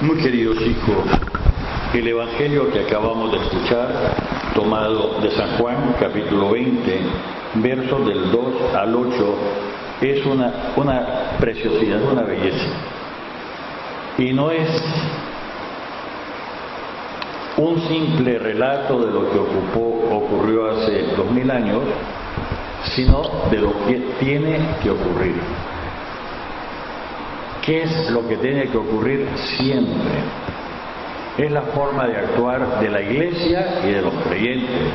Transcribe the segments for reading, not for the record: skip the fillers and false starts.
Muy queridos hijos, el Evangelio que acabamos de escuchar, tomado de San Juan, capítulo 20, versos del 2 al 8, es una preciosidad, una belleza. Y no es un simple relato de lo que ocurrió hace 2000 años, sino de lo que tiene que ocurrir. ¿Qué es lo que tiene que ocurrir siempre? Es la forma de actuar de la Iglesia y de los creyentes.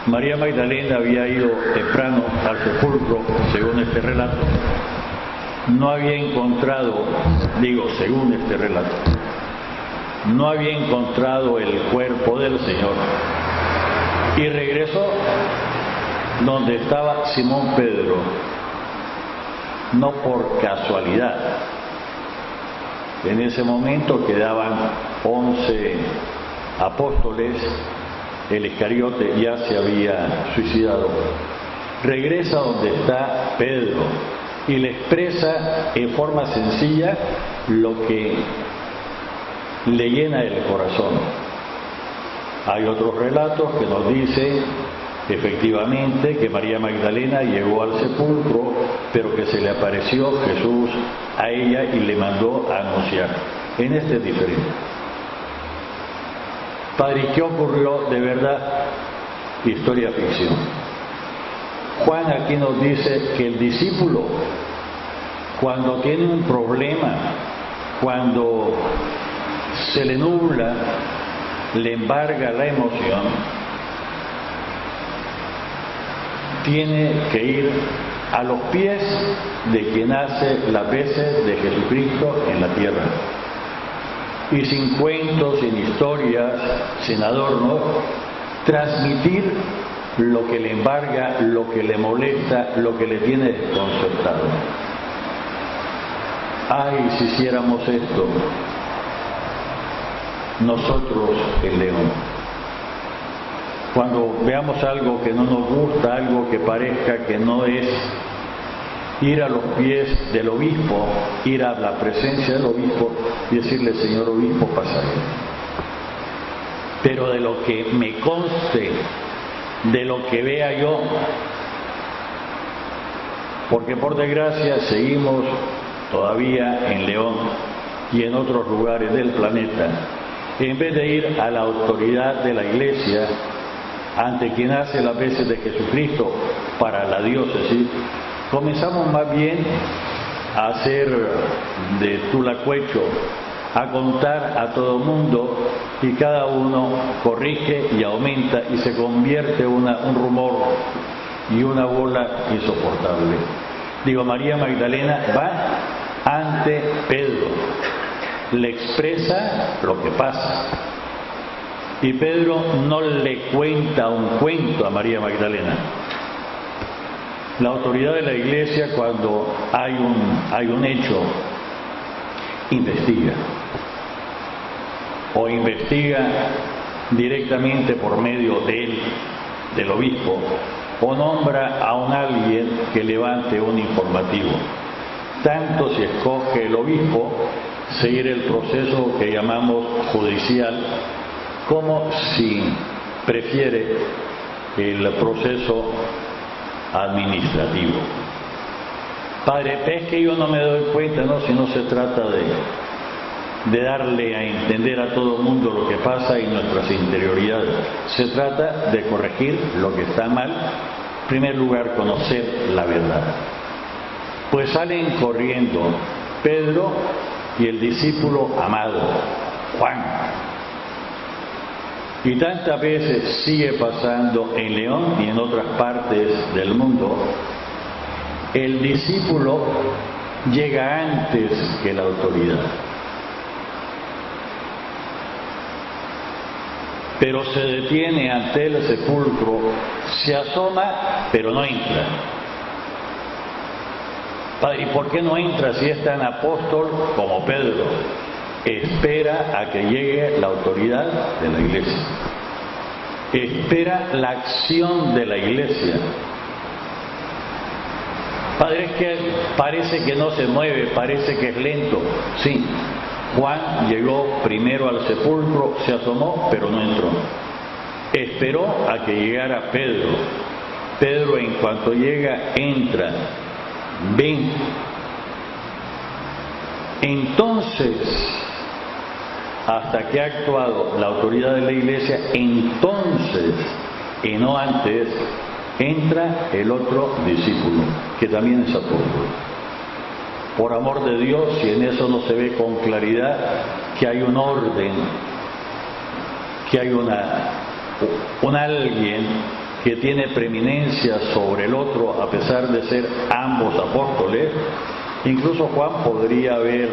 María Magdalena había ido temprano al sepulcro, según este relato. No había encontrado, según este relato, no había encontrado el cuerpo del Señor. Y regresó donde estaba Simón Pedro, no por casualidad. En ese momento quedaban 11 apóstoles, el Iscariote ya se había suicidado. Regresa donde está Pedro y le expresa en forma sencilla lo que le llena el corazón. Hay otros relatos que nos dicen efectivamente que María Magdalena llegó al sepulcro, pero que se le apareció Jesús a ella y le mandó a anunciar. En este es diferente. Padre, ¿qué ocurrió de verdad? Historia ficción. Juan aquí nos dice que el discípulo, cuando tiene un problema, cuando se le nubla, le embarga la emoción, tiene que ir a los pies de quien hace las veces de Jesucristo en la tierra. Y sin cuentos, sin historias, sin adornos, transmitir lo que le embarga, lo que le molesta, lo que le tiene desconcertado. Ay, si hiciéramos esto, nosotros el León. Cuando veamos algo que no nos gusta, algo que parezca que no es, ir a los pies del obispo, ir a la presencia del obispo y decirle: Señor obispo, pasa esto. Pero de lo que me conste, de lo que vea yo, porque por desgracia seguimos todavía en León y en otros lugares del planeta, en vez de ir a la autoridad de la Iglesia, ante quien hace las veces de Jesucristo para la diócesis, comenzamos más bien a hacer de tulacuecho, a contar a todo mundo, y cada uno corrige y aumenta y se convierte un rumor y una bola insoportable. María Magdalena va ante Pedro, le expresa lo que pasa. Y Pedro no le cuenta un cuento a María Magdalena. La autoridad de la Iglesia, cuando hay un hecho, investiga. O investiga directamente por medio de él, del obispo, o nombra a alguien que levante un informativo. Tanto si escoge el obispo seguir el proceso que llamamos judicial, como si prefiere el proceso administrativo. Padre, es que yo no me doy cuenta, si no se trata de darle a entender a todo el mundo lo que pasa en nuestras interioridades. Se trata de corregir lo que está mal. En primer lugar, conocer la verdad. Pues salen corriendo Pedro y el discípulo amado, Juan. Y tantas veces sigue pasando en León y en otras partes del mundo. El discípulo llega antes que la autoridad. Pero se detiene ante el sepulcro, se asoma, pero no entra. Padre, ¿y por qué no entra si es tan apóstol como Pedro? Espera a que llegue la autoridad de la Iglesia. Espera la acción de la Iglesia. Padre, es que parece que no se mueve, parece que es lento. Sí, Juan llegó primero al sepulcro, se asomó, pero no entró. Esperó a que llegara Pedro. Pedro, en cuanto llega, entra. Ven. Entonces, hasta que ha actuado la autoridad de la iglesia, entonces, y no antes, entra el otro discípulo, que también es apóstol. Por amor de Dios, si en eso no se ve con claridad que hay un orden, que hay un alguien que tiene preeminencia sobre el otro, a pesar de ser ambos apóstoles, incluso Juan podría haber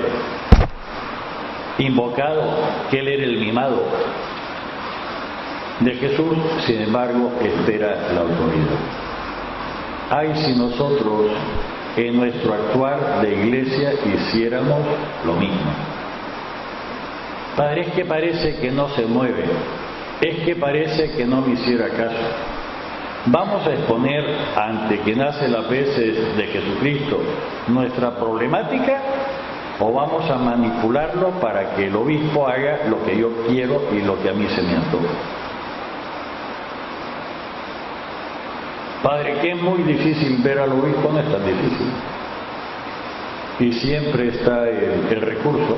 invocado que él era el mimado de Jesús, sin embargo, espera la autoridad. Ay, si nosotros en nuestro actuar de iglesia hiciéramos lo mismo. Padre, es que parece que no se mueve, es que parece que no me hiciera caso. Vamos a exponer ante quien hace las veces de Jesucristo nuestra problemática, o vamos a manipularlo para que el obispo haga lo que yo quiero y lo que a mí se me antoja. Padre, que es muy difícil ver al obispo, no es tan difícil. Y siempre está el recurso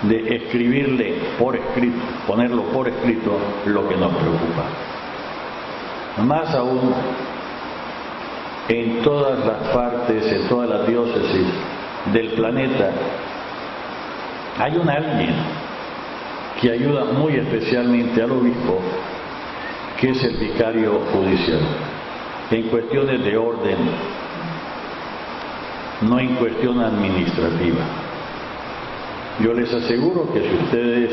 de escribirle por escrito, ponerlo por escrito lo que nos preocupa. Más aún, en todas las partes, en todas las diócesis del planeta, hay un alguien que ayuda muy especialmente al obispo, que es el vicario judicial, en cuestiones de orden, no en cuestión administrativa. Yo les aseguro que si ustedes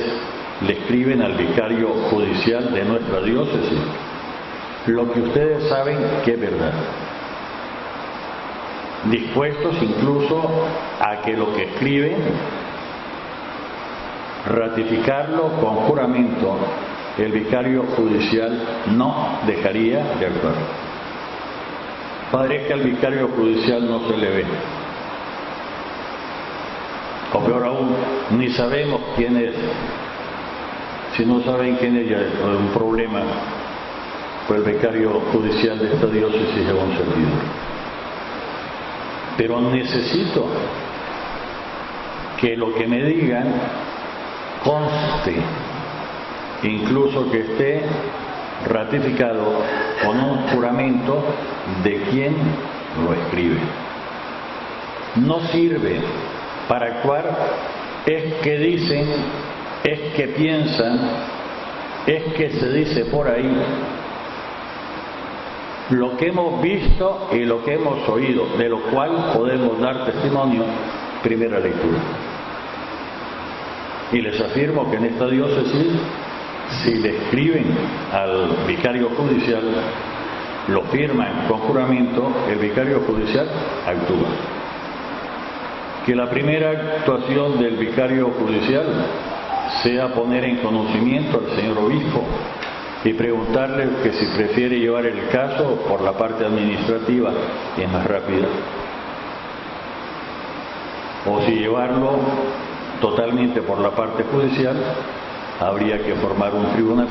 le escriben al vicario judicial de nuestra diócesis, lo que ustedes saben que es verdad, dispuestos incluso a que lo que escriben, ratificarlo con juramento, el vicario judicial no dejaría de actuar. Padre, es que al vicario judicial no se le ve, o peor aún, ni sabemos quién es. Si no saben quién es, ya es un problema, pues el vicario judicial de esta diócesis es un servidor. Pero necesito que lo que me digan conste, incluso que esté ratificado con un juramento de quien lo escribe. No sirve para actuar, es que dicen, es que piensan, es que se dice por ahí. Lo que hemos visto y lo que hemos oído, de lo cual podemos dar testimonio, primera lectura. Y les afirmo que en esta diócesis, si le escriben al vicario judicial, lo firman con juramento, el vicario judicial actúa. Que la primera actuación del vicario judicial sea poner en conocimiento al señor obispo y preguntarle que si prefiere llevar el caso por la parte administrativa, que es más rápida, o si llevarlo totalmente por la parte judicial, habría que formar un tribunal.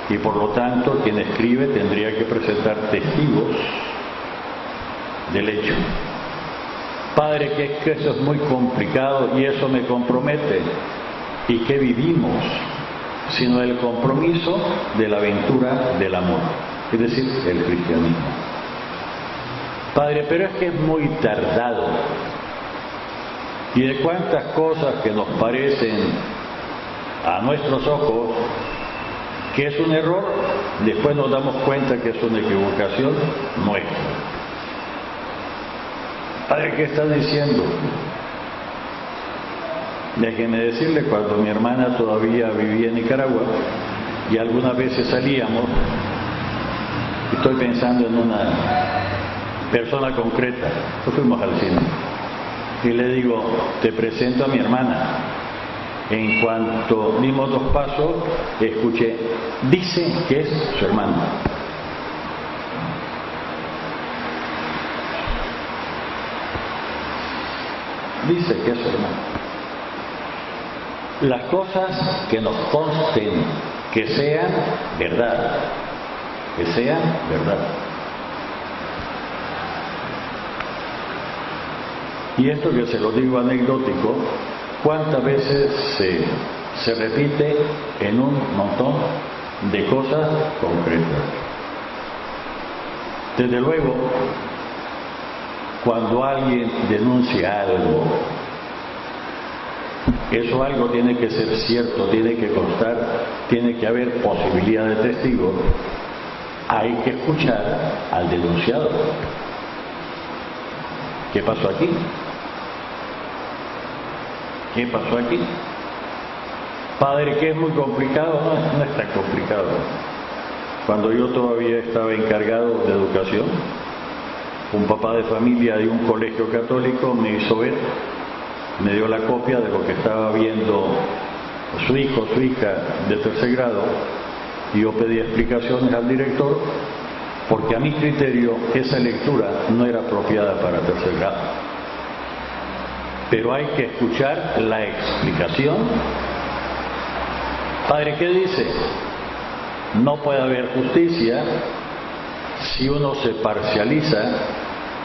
Y por lo tanto, quien escribe tendría que presentar testigos del hecho. Padre, que eso es muy complicado y eso me compromete. ¿Y qué vivimos? Sino el compromiso de la aventura del amor, es decir, el cristianismo. Padre, pero es que es muy tardado. Y de cuántas cosas que nos parecen a nuestros ojos que es un error, después nos damos cuenta que es una equivocación nuestra. Padre, ¿qué está diciendo? Déjeme decirle, cuando mi hermana todavía vivía en Nicaragua y algunas veces salíamos, estoy pensando en una persona concreta, pues fuimos al cine y le digo, te presento a mi hermana. En cuanto dimos 2 pasos, escuché, dice que es su hermana. Dice que es su hermana. las cosas que nos consten, que sean verdad, que sean verdad. Y esto que se lo digo anecdótico, ¿cuántas veces se repite en un montón de cosas concretas? Desde luego, cuando alguien denuncia algo, eso algo tiene que ser cierto, tiene que constar, tiene que haber posibilidad de testigo, hay que escuchar al denunciado. ¿Qué pasó aquí? ¿Qué pasó aquí? Padre, que es muy complicado, no es tan complicado. Cuando yo todavía estaba encargado de educación, un papá de familia de un colegio católico me hizo ver, me dio la copia de lo que estaba viendo su hijo, su hija de tercer grado, y yo pedí explicaciones al director, porque a mi criterio esa lectura no era apropiada para tercer grado. Pero hay que escuchar la explicación. Padre, ¿qué dice? No puede haber justicia si uno se parcializa,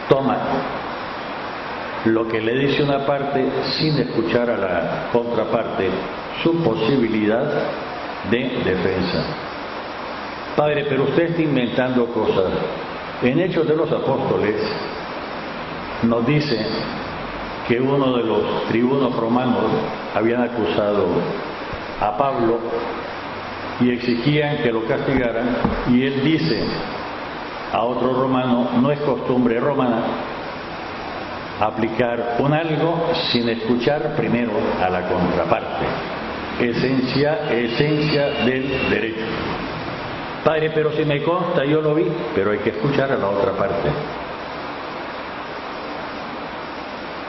toma lo que le dice una parte sin escuchar a la contraparte, su posibilidad de defensa. Padre, pero usted está inventando cosas. En Hechos de los Apóstoles nos dice que uno de los tribunos romanos habían acusado a Pablo y exigían que lo castigaran, y él dice a otro romano: no es costumbre romana aplicar un algo sin escuchar primero a la contraparte. Esencia del derecho. Padre, pero si me consta, yo lo vi, pero hay que escuchar a la otra parte.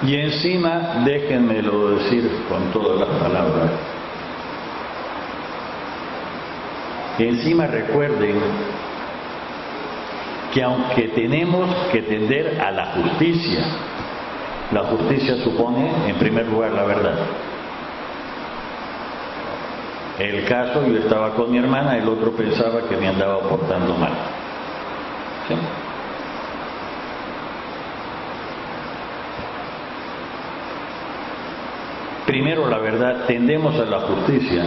Y encima, déjenmelo decir con todas las palabras, y encima recuerden que aunque tenemos que tender a la justicia supone, en primer lugar, la verdad. El caso, yo estaba con mi hermana, el otro pensaba que me andaba portando mal. ¿Sí? Primero la verdad, tendemos a la justicia,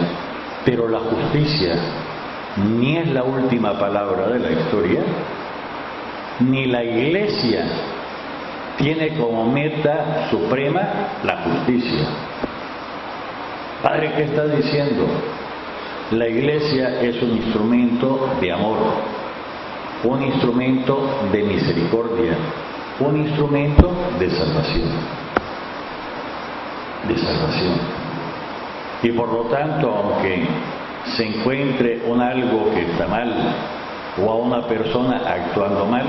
pero la justicia ni es la última palabra de la historia, ni la Iglesia tiene como meta suprema la justicia. Padre, ¿qué está diciendo? La Iglesia es un instrumento de amor, un instrumento de misericordia, un instrumento de salvación. De salvación. Y por lo tanto, aunque se encuentre un algo que está mal o a una persona actuando mal,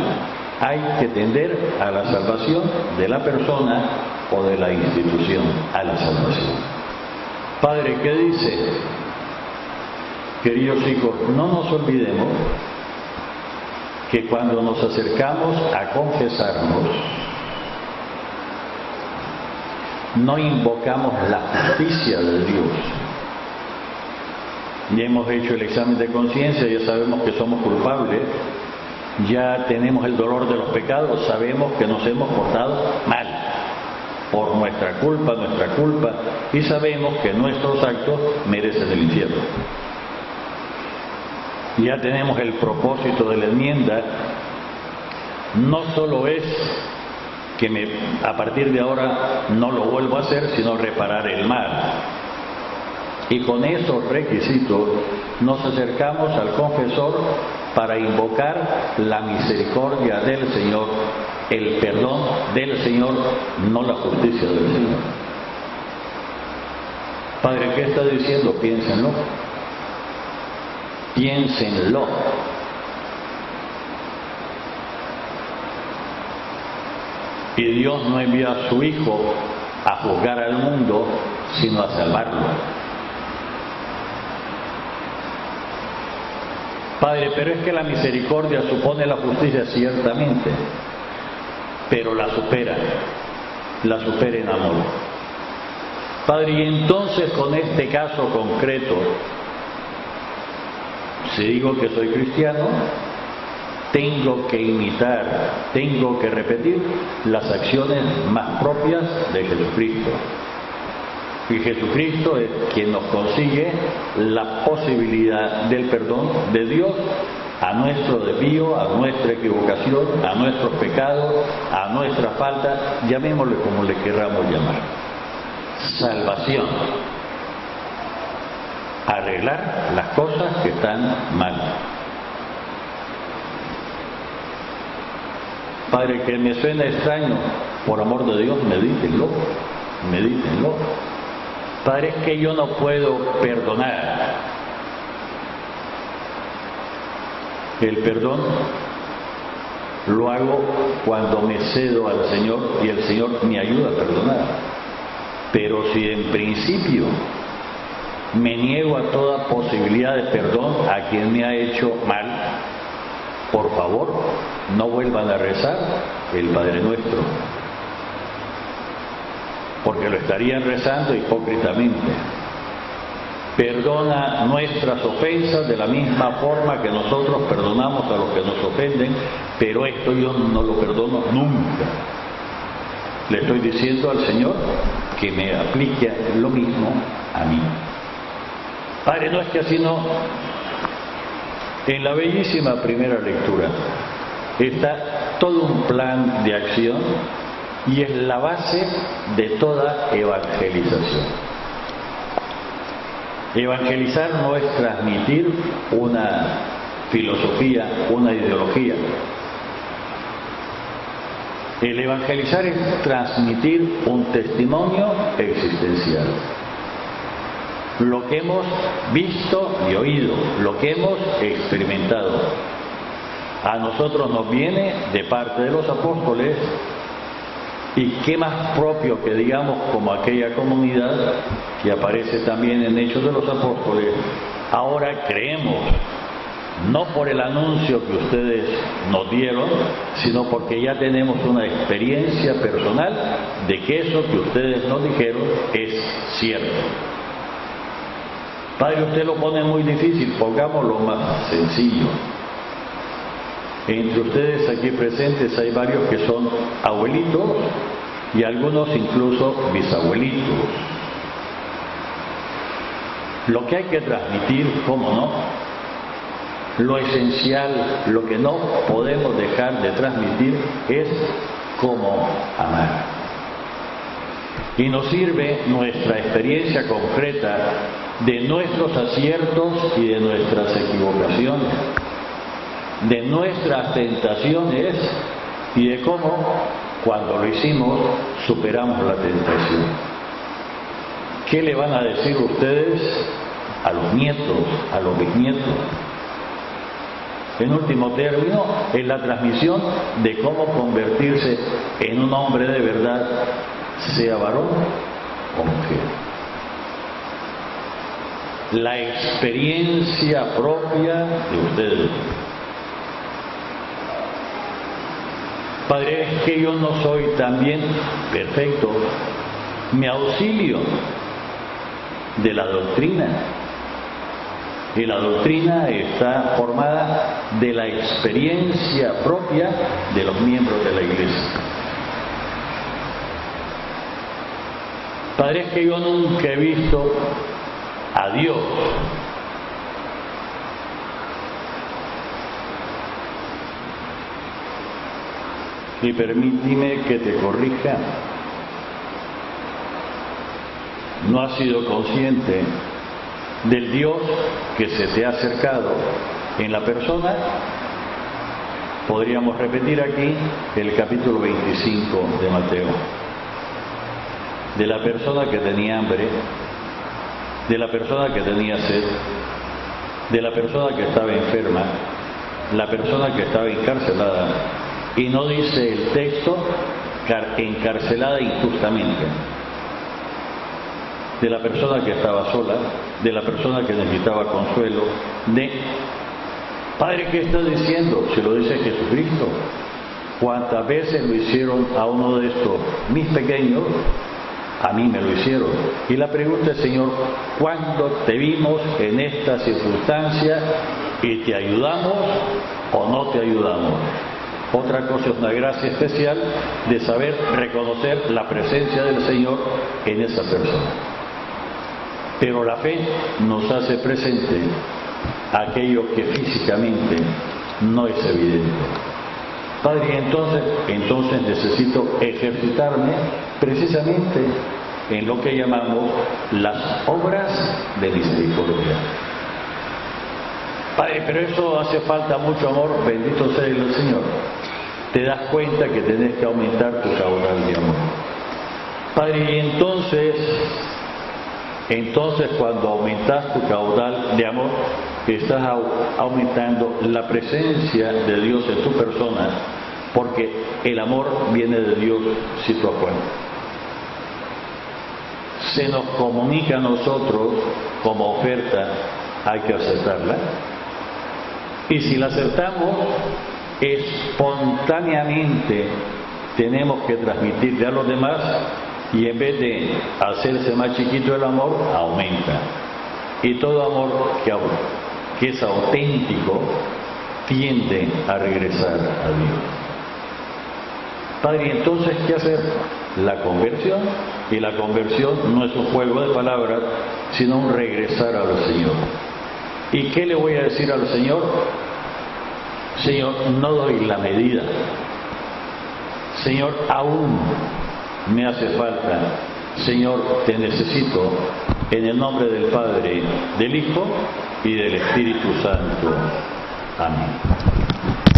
hay que tender a la salvación de la persona o de la institución, a la salvación. Padre, ¿qué dice? Queridos hijos, no nos olvidemos que cuando nos acercamos a confesarnos, no invocamos la justicia de Dios. Ya hemos hecho el examen de conciencia, ya sabemos que somos culpables, ya tenemos el dolor de los pecados, sabemos que nos hemos portado mal por nuestra culpa, y sabemos que nuestros actos merecen el infierno. Ya tenemos el propósito de la enmienda, no solo es que a partir de ahora no lo vuelvo a hacer, sino reparar el mal. Y con esos requisitos nos acercamos al confesor para invocar la misericordia del Señor, el perdón del Señor, no la justicia del Señor. Padre, ¿qué está diciendo? Piénsenlo. Piénsenlo. Y Dios no envió a su Hijo a juzgar al mundo, sino a salvarlo. Padre, pero es que la misericordia supone la justicia, ciertamente, pero la supera en amor. Padre, y entonces con este caso concreto, si digo que soy cristiano, tengo que imitar, tengo que repetir las acciones más propias de Jesucristo. Y Jesucristo es quien nos consigue la posibilidad del perdón de Dios a nuestro desvío, a nuestra equivocación, a nuestros pecados, a nuestra falta, llamémosle como le querramos llamar. Salvación. Arreglar las cosas que están mal. Padre, que me suena extraño, por amor de Dios, medítenlo. Padre, es que yo no puedo perdonar. El perdón lo hago cuando me cedo al Señor y el Señor me ayuda a perdonar. Pero si en principio me niego a toda posibilidad de perdón a quien me ha hecho mal, por favor, no vuelvan a rezar el Padre Nuestro, porque lo estarían rezando hipócritamente. Perdona nuestras ofensas de la misma forma que nosotros perdonamos a los que nos ofenden, pero esto yo no lo perdono nunca. Le estoy diciendo al Señor que me aplique lo mismo a mí. Padre, no es que así no. En la bellísima primera lectura está todo un plan de acción y es la base de toda evangelización. Evangelizar no es transmitir una filosofía, una ideología. El evangelizar es transmitir un testimonio existencial. Lo que hemos visto y oído, lo que hemos experimentado. A nosotros nos viene de parte de los apóstoles, y qué más propio que digamos como aquella comunidad que aparece también en Hechos de los Apóstoles. Ahora creemos, no por el anuncio que ustedes nos dieron, sino porque ya tenemos una experiencia personal de que eso que ustedes nos dijeron es cierto. Padre, usted lo pone muy difícil, pongámoslo más sencillo. Entre ustedes aquí presentes hay varios que son abuelitos y algunos incluso bisabuelitos. Lo que hay que transmitir, ¿cómo no? Lo esencial, lo que no podemos dejar de transmitir es cómo amar. Y nos sirve nuestra experiencia concreta de nuestros aciertos y de nuestras equivocaciones, de nuestras tentaciones y de cómo, cuando lo hicimos, superamos la tentación. ¿Qué le van a decir ustedes a los nietos, a los bisnietos? En último término, es la transmisión de cómo convertirse en un hombre de verdad, sea varón o mujer. La experiencia propia de ustedes. Padre, es que yo no soy también perfecto. Me auxilio de la doctrina. Y la doctrina está formada de la experiencia propia de los miembros de la Iglesia. Padre, es que yo nunca he visto a Dios. Y permíteme que te corrija. No has sido consciente del Dios que se te ha acercado en la persona. Podríamos repetir aquí el capítulo 25 de Mateo. De la persona que tenía hambre, de la persona que tenía sed, de la persona que estaba enferma, la persona que estaba encarcelada. Y no dice el texto encarcelada injustamente. De la persona que estaba sola, de la persona que necesitaba consuelo, Padre, ¿qué estás diciendo? Se lo dice Jesucristo. ¿Cuántas veces lo hicieron a uno de estos, mis pequeños? a mí me lo hicieron. Y la pregunta es, Señor, ¿cuándo te vimos en esta circunstancia y te ayudamos o no te ayudamos? Otra cosa es una gracia especial de saber reconocer la presencia del Señor en esa persona. Pero la fe nos hace presente aquello que físicamente no es evidente. Padre, entonces necesito ejercitarme precisamente en lo que llamamos las obras de misericordia. Padre, pero eso hace falta mucho amor, bendito sea el Señor. Te das cuenta que tenés que aumentar tu caudal de amor. Padre, y entonces cuando aumentas tu caudal de amor, estás aumentando la presencia de Dios en tu persona, porque el amor viene de Dios si tú acuerdas. Se nos comunica a nosotros como oferta, hay que aceptarla. Y si la aceptamos, espontáneamente tenemos que transmitirle a los demás, y en vez de hacerse más chiquito el amor, aumenta. Y todo amor que es auténtico tiende a regresar a Dios. Padre, entonces, ¿qué hacer? La conversión. Y la conversión no es un juego de palabras, sino un regresar al Señor. ¿Y qué le voy a decir al Señor? Señor, no doy la medida. Señor, aún me hace falta. Señor, te necesito. En el nombre del Padre, del Hijo y del Espíritu Santo. Amén.